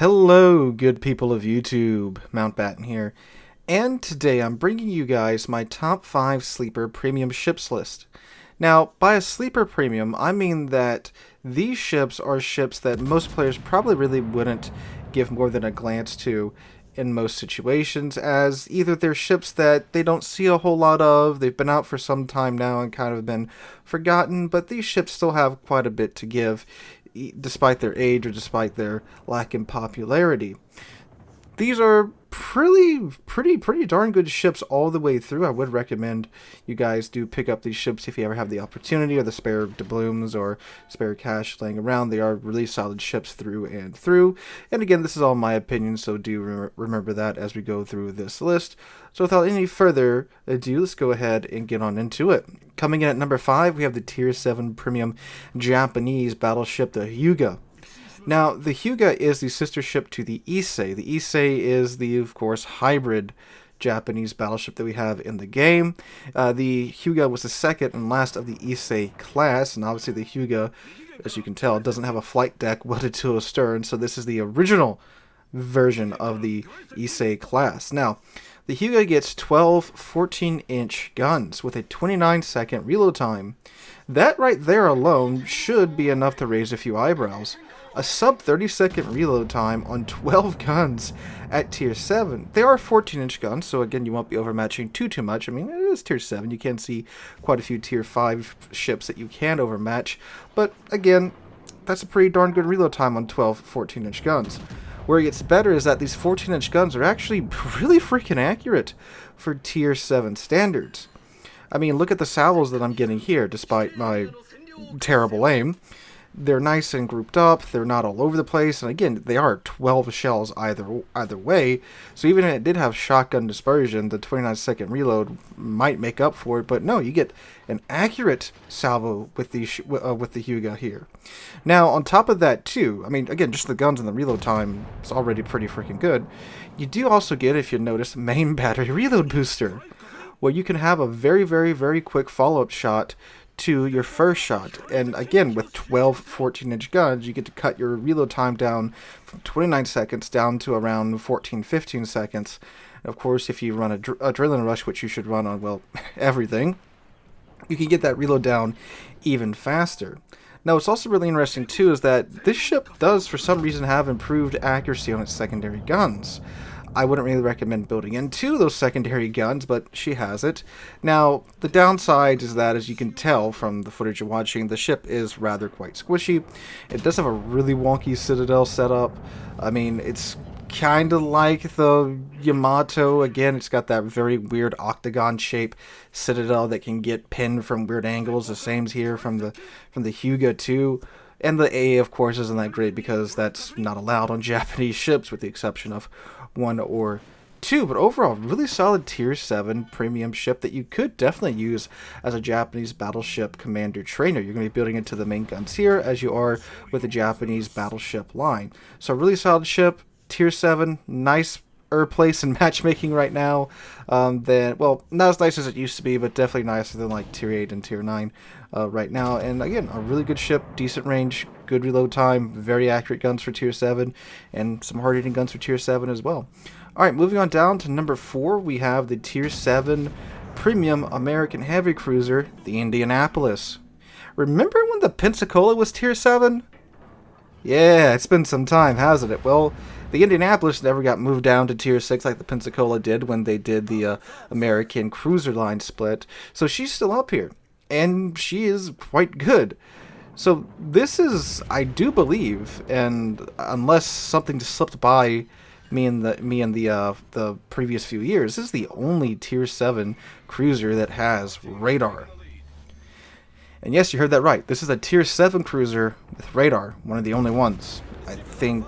Hello, good people of YouTube. Mountbatten here, and today I'm bringing you guys my top 5 sleeper premium ships list. Now, by a sleeper premium, I mean that these ships are ships that most players probably really wouldn't give more than a glance to in most situations, as either they're ships that they don't see a whole lot of, they've been out for some time now and kind of been forgotten, but these ships still have quite a bit to give, despite their age or despite their lack in popularity. These are pretty darn good ships all the way through. I would recommend you guys do pick up these ships if you ever have the opportunity or the spare doubloons or spare cash laying around. They are really solid ships through and through. And again, this is all my opinion, so do remember that as we go through this list. So without any further ado, let's go ahead and get on into it. Coming in at number 5, we have the Tier 7 Premium Japanese battleship, the Huga. Now, the Huga is the sister ship to the Issei. The Issei is the, of course, hybrid Japanese battleship that we have in the game. The Huga was the second and last of the Issei class, and obviously the Huga, as you can tell, doesn't have a flight deck welded to a stern, so this is the original version of the Issei class. Now, the Huga gets 12 14-inch guns with a 29-second reload time. That right there alone should be enough to raise a few eyebrows. A sub 30-second reload time on 12 guns at Tier 7. They are 14-inch guns, so again, you won't be overmatching too much. I mean, it is Tier 7. You can see quite a few Tier 5 ships that you can overmatch. But again, that's a pretty darn good reload time on 12 14-inch guns. Where it gets better is that these 14-inch guns are actually really freaking accurate for Tier 7 standards. I mean, look at the salvos that I'm getting here, despite my terrible aim. They're nice and grouped up, they're not all over the place, and again, they are 12 shells either way, so even if it did have shotgun dispersion, the 29-second reload might make up for it, but no, you get an accurate salvo with the Huga here. Now, on top of that too, I mean, again, just the guns and the reload time is already pretty freaking good. You do also get, if you notice, main battery reload booster, where you can have a very quick follow-up shot to your first shot. And again, with 12 14-inch guns, you get to cut your reload time down from 29 seconds down to around 14-15 seconds. And of course, if you run a adrenaline rush, which you should run on, well, everything, you can get that reload down even faster. Now, what's also really interesting too is that this ship does, for some reason, have improved accuracy on its secondary guns. I wouldn't really recommend building into those secondary guns, but she has it. Now, the downside is that, as you can tell from the footage you're watching, the ship is rather quite squishy. It does have a really wonky citadel setup. I mean, it's kind of like the Yamato. Again, it's got that very weird octagon shape citadel that can get pinned from weird angles. The same's here from the Huga too. And the A, of course, isn't that great because that's not allowed on Japanese ships, with the exception of 1 or 2. But overall, really solid Tier 7 premium ship that you could definitely use as a Japanese battleship commander trainer. You're going to be building into the main guns here, as you are with the Japanese battleship line. So really solid ship, Tier 7, nice place in matchmaking right now. Well, not as nice as it used to be, but definitely nicer than like Tier 8 and Tier 9 right now. And again, a really good ship, decent range, good reload time, very accurate guns for Tier 7, and some hard-hitting guns for Tier 7 as well. Alright, moving on down to number 4, we have the Tier 7 Premium American Heavy Cruiser, the Indianapolis. Remember when the Pensacola was Tier 7? Yeah, it's been some time, hasn't it? Well, the Indianapolis never got moved down to Tier 6 like the Pensacola did when they did the American Cruiser line split. So she's still up here, and she is quite good. So this is, I do believe, and unless something slipped by me and the previous few years, this is the only Tier 7 cruiser that has radar. And yes, you heard that right. This is a Tier 7 cruiser with radar. One of the only ones. I think,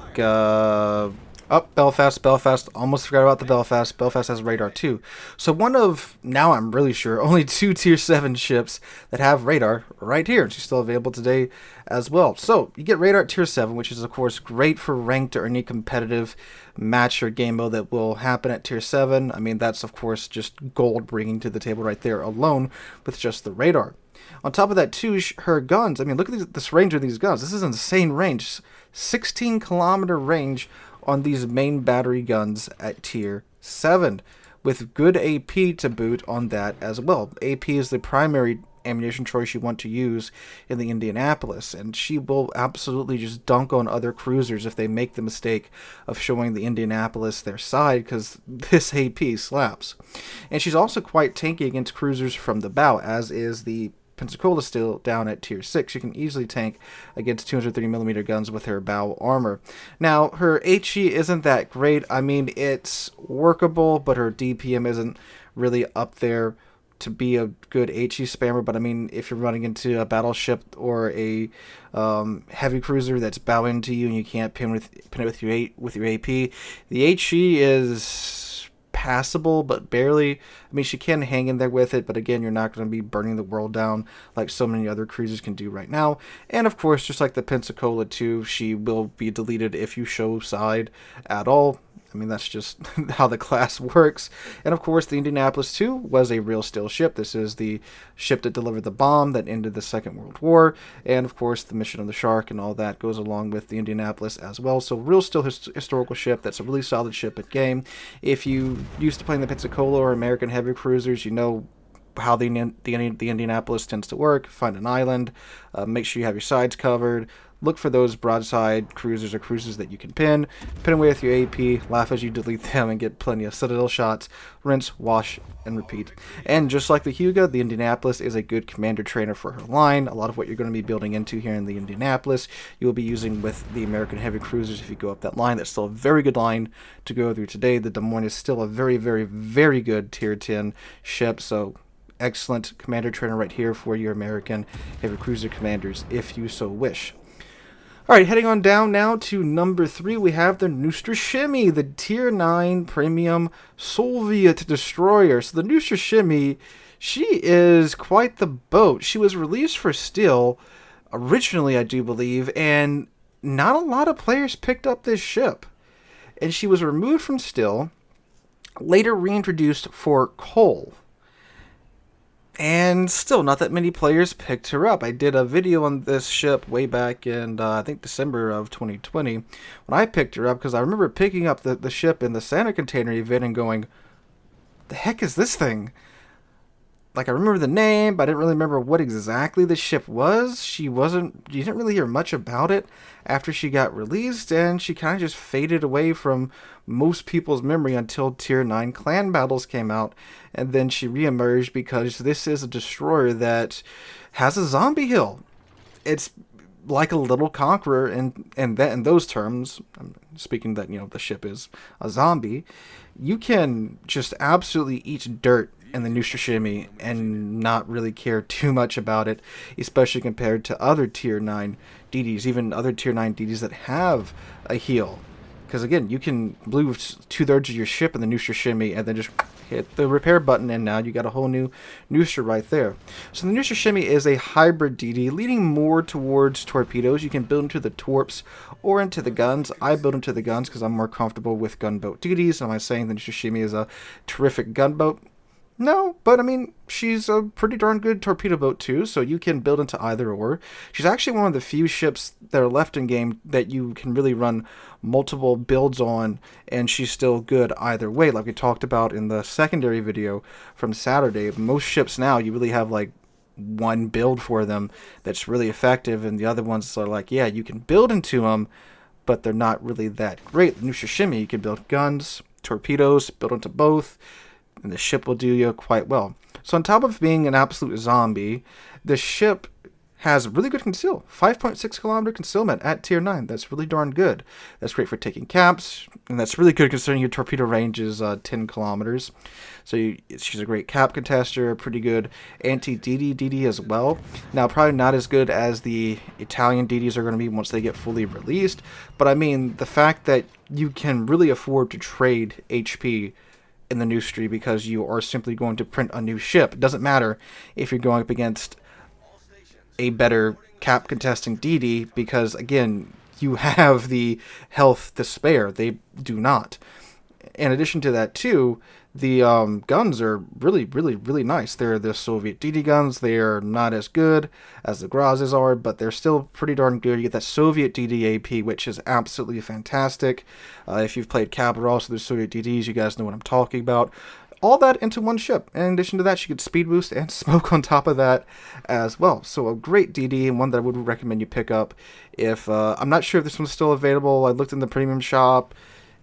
Belfast. Almost forgot about the Belfast. Belfast has radar too. So one of, now I'm really sure, only 2 Tier 7 ships that have radar right here. And she's still available today as well. So you get radar at Tier 7, which is of course great for ranked or any competitive match or game mode that will happen at Tier 7. I mean, that's of course just gold bringing to the table right there alone with just the radar. On top of that, too, her guns. I mean, look at this range of these guns. This is insane range. 16-kilometer range on these main battery guns at tier 7, with good AP to boot on that as well. AP is the primary ammunition choice you want to use in the Indianapolis, and she will absolutely just dunk on other cruisers if they make the mistake of showing the Indianapolis their side, because this AP slaps. And she's also quite tanky against cruisers from the bow, as is the Pensacola still down at tier 6. You can easily tank against 230mm guns with her bow armor. Now, her HE isn't that great. I mean, it's workable, but her DPM isn't really up there to be a good HE spammer. But I mean, if you're running into a battleship or a heavy cruiser that's bow into you and you can't pin it with your AP, the HE is passable, but barely. I mean, she can hang in there with it, but again, you're not going to be burning the world down like so many other cruisers can do right now. And of course, just like the Pensacola 2, she will be deleted if you show side at all. I mean, that's just how the class works. And of course, the Indianapolis 2 was a real steel ship. This is the ship that delivered the bomb that ended the Second World War. And of course, the mission of the Shark and all that goes along with the Indianapolis as well. So real steel historical ship. That's a really solid ship at game. If you used to playing the Pensacola or American heavy cruisers, you know how the Indianapolis tends to work. Find an island, make sure you have your sides covered, look for those broadside cruisers or cruisers that you can pin away with your AP, laugh as you delete them, and get plenty of Citadel shots, rinse, wash, and repeat. And just like the Huga, the Indianapolis is a good commander trainer for her line. A lot of what you're going to be building into here in the Indianapolis, you will be using with the American heavy cruisers if you go up that line. That's still a very good line to go through today. The Des Moines is still a very, very, very good tier 10 ship, so excellent commander trainer right here for your American heavy cruiser commanders if you so wish. Alright, heading on down now to number 3, we have the Nooster Shimmy, the tier 9 premium Soviet destroyer. So the Nooster Shimmy, she is quite the boat. She was released for steel originally, I do believe, and not a lot of players picked up this ship. And she was removed from steel, later reintroduced for coal. And still, not that many players picked her up. I did a video on this ship way back in, I think, December of 2020, when I picked her up, because I remember picking up the ship in the Santa Container event and going, the heck is this thing? Like, I remember the name, but I didn't really remember what exactly the ship was. You didn't really hear much about it after she got released, and she kind of just faded away from most people's memory until Tier 9 clan battles came out, and then she reemerged because this is a destroyer that has a zombie hill. It's like a little conqueror, and that in those terms, I'm speaking that, you know, the ship is a zombie. You can just absolutely eat dirt in the Nooster Shimmy and not really care too much about it, especially compared to other Tier 9 DDs, even other Tier 9 DDs that have a heal. Because again, you can move 2/3 of your ship in the Nooster Shimmy and then just hit the repair button, and now you got a whole new Nooster right there. So the Nooster Shimmy is a hybrid DD, leaning more towards torpedoes. You can build into the torps or into the guns. I build into the guns because I'm more comfortable with gunboat DDs. Am I saying the Nooster Shimmy is a terrific gunboat? No, but I mean, she's a pretty darn good torpedo boat too, so you can build into either or. She's actually one of the few ships that are left in game that you can really run multiple builds on, and she's still good either way. Like we talked about in the secondary video from Saturday, most ships now, you really have like one build for them that's really effective, and the other ones are like, yeah, you can build into them, but they're not really that great. The Nooster Shimmy, you can build guns, torpedoes, build into both, and the ship will do you quite well. So on top of being an absolute zombie, the ship has really good conceal. 5.6 kilometer concealment at tier 9. That's really darn good. That's great for taking caps, and that's really good considering your torpedo range is 10 kilometers. So she's a great cap contester, pretty good anti-DD DD as well. Now, probably not as good as the Italian DDs are going to be once they get fully released, but I mean, the fact that you can really afford to trade HP in the Nooster because you are simply going to print a new ship. It doesn't matter if you're going up against a better cap contesting DD, because again, you have the health to spare. They do not. In addition to that, too, the guns are really nice. They're the Soviet DD guns. They are not as good as the Grazes are, but they're still pretty darn good. You get that Soviet DD AP, which is absolutely fantastic. If you've played Capital, also the Soviet DDs, you guys know what I'm talking about. All that into one ship. In addition to that, you get speed boost and smoke on top of that as well. So a great DD, and one that I would recommend you pick up. If I'm not sure if this one's still available. I looked in the premium shop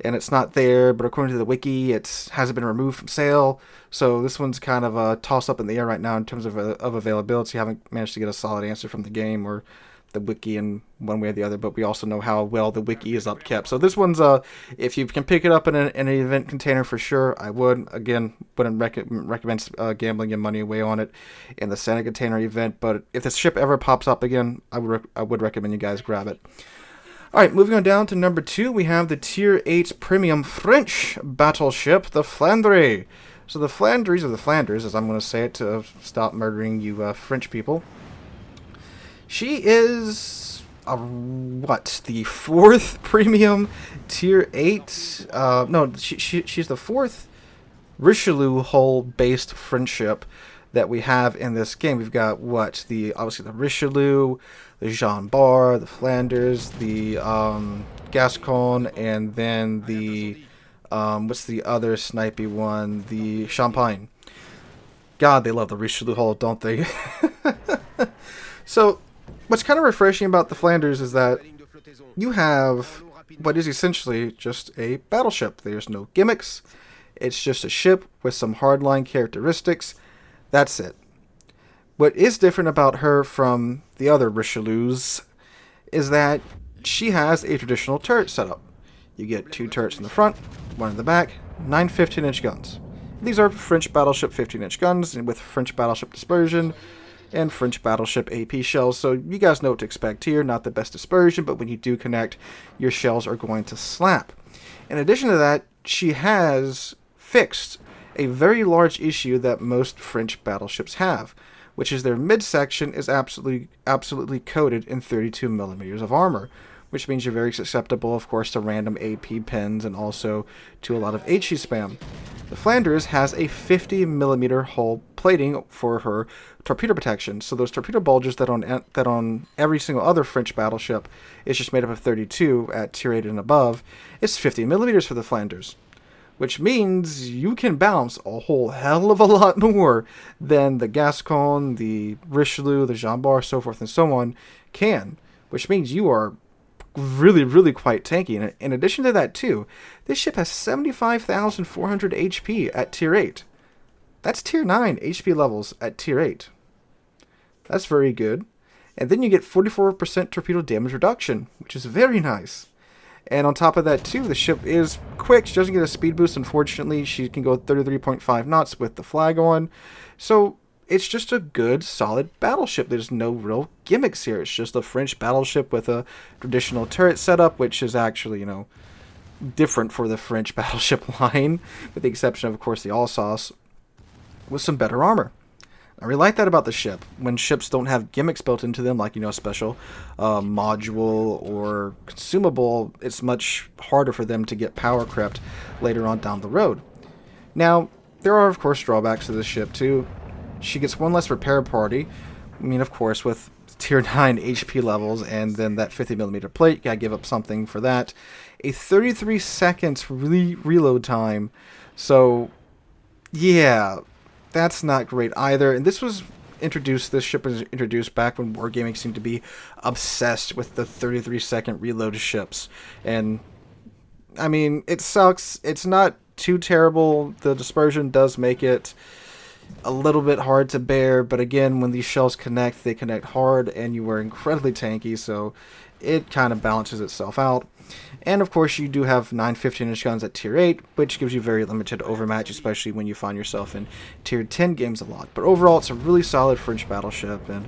and it's not there, but according to the wiki, it hasn't been removed from sale. So this one's kind of a toss up in the air right now in terms of availability. I haven't managed to get a solid answer from the game or the wiki in one way or the other, but we also know how well the wiki is upkept. So this one's if you can pick it up in an event container, for sure, I would. Again, wouldn't recommend gambling your money away on it in the Santa container event, but if this ship ever pops up again, I would recommend you guys grab it. Alright, moving on down to number 2, we have the Tier 8 Premium French battleship, the Flandre. So the Flandres, or the Flanders, as I'm going to say it to stop murdering you French people. She is, the 4th Premium Tier 8? No, she's the 4th Richelieu hull-based French ship that we have in this game. We've got, obviously the Richelieu, the Jean Bart, the Flanders, the Gascon, and then the, what's the other snipey one? The Champagne. God, they love the Richelieu hull, don't they? So, what's kind of refreshing about the Flanders is that you have what is essentially just a battleship. There's no gimmicks. It's just a ship with some hardline characteristics. That's it. What is different about her from the other Richelieus is that she has a traditional turret setup. You get 2 turrets in the front, 1 in the back, 9 15-inch guns. These are French battleship 15-inch guns with French battleship dispersion and French battleship AP shells, so you guys know what to expect here. Not the best dispersion, but when you do connect, your shells are going to slap. In addition to that, she has fixed a very large issue that most French battleships have, which is their midsection is absolutely coated in 32 millimeters of armor, which means you're very susceptible, of course, to random AP pins and also to a lot of HE spam. The Flanders has a 50 millimeter hull plating for her torpedo protection, so those torpedo bulges that on every single other French battleship is just made up of 32 at tier 8 and above, it's 50 millimeters for the Flanders, which means you can bounce a whole hell of a lot more than the Gascon, the Richelieu, the Jean Bart, so forth and so on can, which means you are really quite tanky. And in addition to that too, this ship has 75,400 HP at tier 8. That's tier 9 HP levels at tier 8. That's very good. And then you get 44% torpedo damage reduction, which is very nice. And on top of that too, the ship is quick. She doesn't get a speed boost, unfortunately. She can go 33.5 knots with the flag on. So it's just a good, solid battleship. There's no real gimmicks here. It's just a French battleship with a traditional turret setup, which is actually, different for the French battleship line, with the exception of course, the Alsace, with some better armor. I really like that about the ship. When ships don't have gimmicks built into them, like, a special module or consumable, it's much harder for them to get power crept later on down the road. Now, there are, of course, drawbacks to this ship, too. She gets 1 less repair party. I mean, of course, with tier 9 HP levels and then that 50 millimeter plate, you gotta give up something for that. A 33 seconds reload time. So, yeah, that's not great either. And this ship was introduced back when Wargaming seemed to be obsessed with the 33-second reload ships. And, I mean, it sucks. It's not too terrible. The dispersion does make it a little bit hard to bear, but again, when these shells connect, they connect hard, and you are incredibly tanky, so it kind of balances itself out. And of course, you do have 9 15-inch guns at tier 8, which gives you very limited overmatch, especially when you find yourself in tier 10 games a lot. But overall, it's a really solid French battleship, and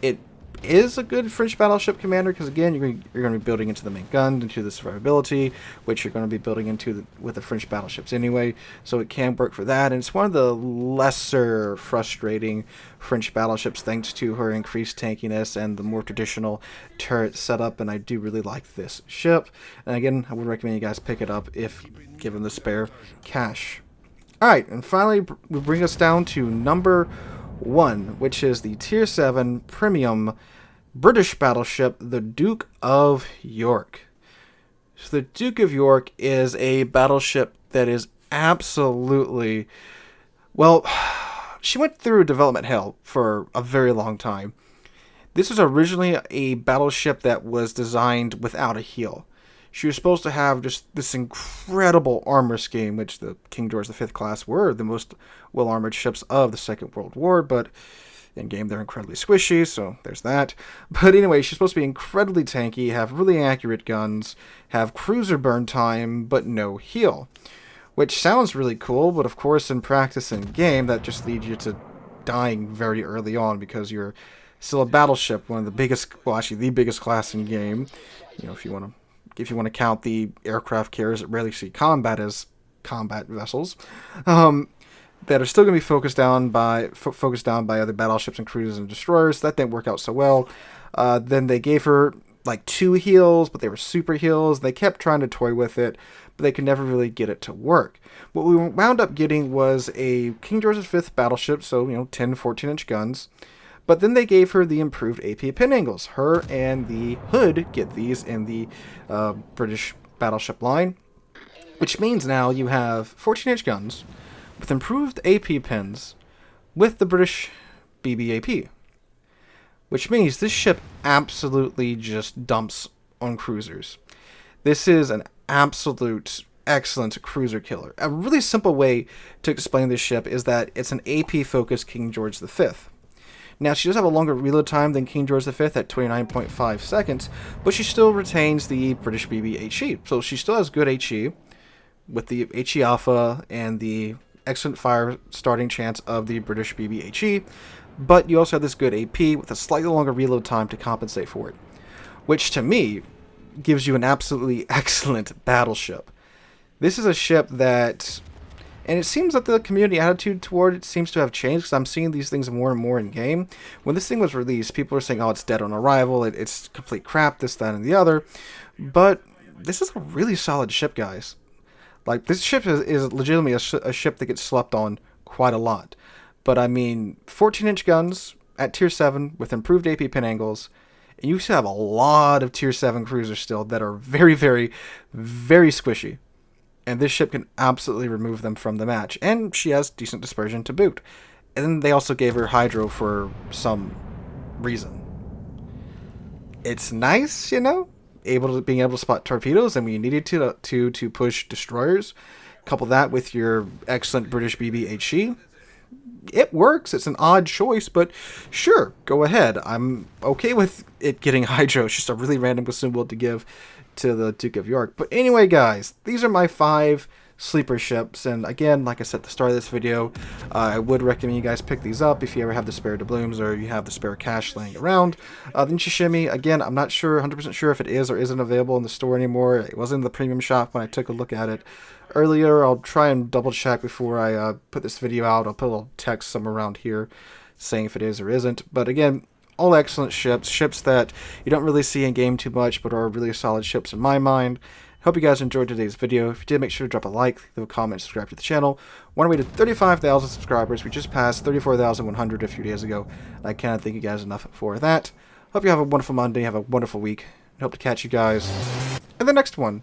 it is a good French battleship commander because, again, you're going to be building into the main gun, into the survivability, which you're going to be building into with the French battleships anyway, so it can work for that. And it's one of the lesser frustrating French battleships thanks to her increased tankiness and the more traditional turret setup, and I do really like this ship. And again, I would recommend you guys pick it up if given the spare cash. Alright, and finally we bring us down to number 1, which is the Tier 7 Premium British battleship, the Duke of York. So the Duke of York is a battleship that is absolutely, well, she went through development hell for a very long time. This was originally a battleship that was designed without a heel. She was supposed to have just this incredible armor scheme, which the King George V class were the most well-armored ships of the Second World War, but in-game they're incredibly squishy, so there's that. But anyway, she's supposed to be incredibly tanky, have really accurate guns, have cruiser burn time, but no heel. Which sounds really cool, but of course in practice and game, that just leads you to dying very early on because you're still a battleship, one of the biggest, well actually the biggest class in game. You know, if you want to count the aircraft carriers that rarely see combat as combat vessels, that are still going to be focused down by other battleships and cruisers and destroyers. That didn't work out so well. Then they gave her like 2 heels, but they were super heels. They kept trying to toy with it, but they could never really get it to work. What we wound up getting was a King George V battleship, so 10, 14-inch guns. But then they gave her the improved AP pin angles. Her and the Hood get these in the British battleship line, which means now you have 14-inch guns with improved AP pins with the British BBAP, which means this ship absolutely just dumps on cruisers. This is an absolute excellent cruiser killer. A really simple way to explain this ship is that it's an AP-focused King George V. Now, she does have a longer reload time than King George V at 29.5 seconds, but she still retains the British BB HE. So she still has good HE with the HE Alpha and the excellent fire starting chance of the British BB HE, but you also have this good AP with a slightly longer reload time to compensate for it, which to me gives you an absolutely excellent battleship. This is a ship that, and it seems that the community attitude toward it seems to have changed because I'm seeing these things more and more in game. When this thing was released, people were saying, oh, it's dead on arrival, it's complete crap, this, that, and the other. But this is a really solid ship, guys. Like, this ship is legitimately a ship that gets slept on quite a lot. But I mean, 14-inch guns at Tier 7 with improved AP pin angles, and you still have a lot of Tier 7 cruisers still that are very, very, very squishy. And this ship can absolutely remove them from the match. And she has decent dispersion to boot. And then they also gave her Hydro for some reason. It's nice, being able to spot torpedoes and when you needed to push destroyers. Couple that with your excellent British BBHE. It works. It's an odd choice, but sure, go ahead. I'm okay with it getting Hydro. It's just a really random consumable to give to the Duke of York. But anyway, guys, these are my 5 sleeper ships, and again, like I said at the start of this video, I would recommend you guys pick these up if you ever have the spare doubloons or you have the spare cash laying around. Then Shimmy, again, I'm not sure, 100% sure if it is or isn't available in the store anymore. It was in the premium shop when I took a look at it earlier. I'll try and double check before I put this video out. I'll put a little text somewhere around here saying if it is or isn't. But again, all excellent ships that you don't really see in game too much, but are really solid ships in my mind. Hope you guys enjoyed today's video. If you did, make sure to drop a like, leave a comment, subscribe to the channel. We're on our way to 35,000 subscribers. We just passed 34,100 a few days ago. I cannot thank you guys enough for that. Hope you have a wonderful Monday, have a wonderful week, and hope to catch you guys in the next one.